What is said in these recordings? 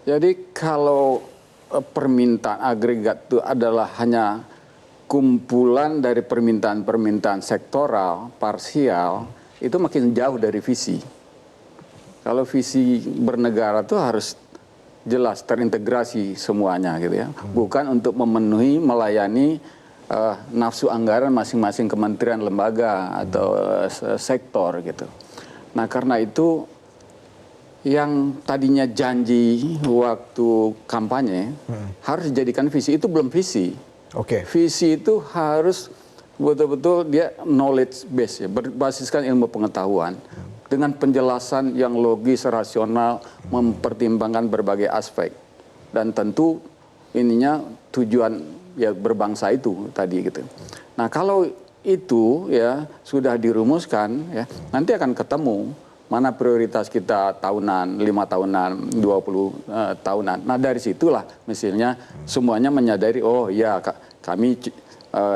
Jadi kalau permintaan agregat itu adalah hanya kumpulan dari permintaan-permintaan sektoral, parsial, itu makin jauh dari visi. Kalau visi bernegara itu harus jelas terintegrasi semuanya gitu ya. Bukan untuk memenuhi, melayani nafsu anggaran masing-masing kementerian, lembaga atau sektor gitu. Nah karena itu yang tadinya janji waktu kampanye harus dijadikan visi, itu belum visi. Visi itu harus betul-betul dia knowledge base ya, berbasiskan ilmu pengetahuan dengan penjelasan yang logis, rasional, mempertimbangkan berbagai aspek dan tentu ininya tujuan ya berbangsa itu tadi gitu. Nah kalau itu ya sudah dirumuskan ya nanti akan ketemu mana prioritas kita tahunan, 5 tahunan, 20 tahunan. Nah dari situlah misalnya semuanya menyadari, oh ya kami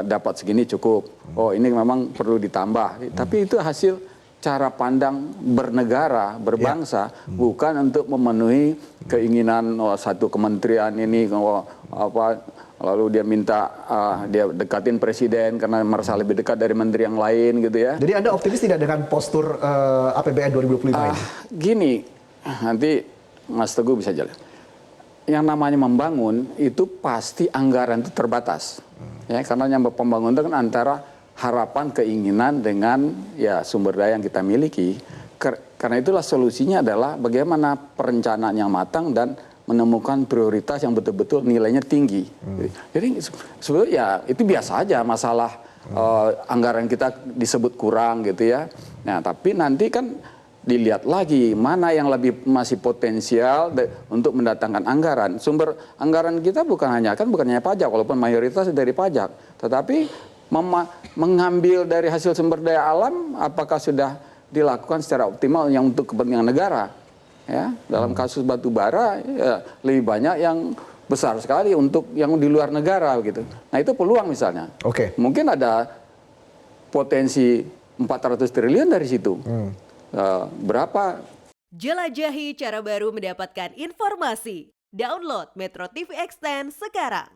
dapat segini cukup. Oh ini memang perlu ditambah. Tapi itu hasil cara pandang bernegara, berbangsa, bukan untuk memenuhi keinginan satu kementerian ini, lalu dia minta dia dekatin presiden karena merasa lebih dekat dari menteri yang lain gitu ya. Jadi Anda optimis tidak dengan postur APBN 2025 ini? Gini, nanti Mas Teguh bisa jalan. Yang namanya membangun itu pasti anggaran itu terbatas. Ya, karena yang pembangunan itu kan antara harapan, keinginan dengan ya sumber daya yang kita miliki. Karena itulah solusinya adalah bagaimana perencanaan yang matang dan menemukan prioritas yang betul-betul nilainya tinggi. Jadi sebetulnya ya itu biasa aja masalah anggaran kita disebut kurang gitu ya. Nah tapi nanti kan dilihat lagi mana yang lebih masih potensial untuk mendatangkan anggaran. Sumber anggaran kita bukan hanya pajak, walaupun mayoritas dari pajak, tetapi mengambil dari hasil sumber daya alam apakah sudah dilakukan secara optimal yang untuk kepentingan negara. Ya, dalam kasus batu bara ya, lebih banyak yang besar sekali untuk yang di luar negara gitu. Nah itu peluang misalnya. Mungkin ada potensi 400 triliun dari situ. Berapa? Jelajahi cara baru mendapatkan informasi. Download Metro TV Extend sekarang.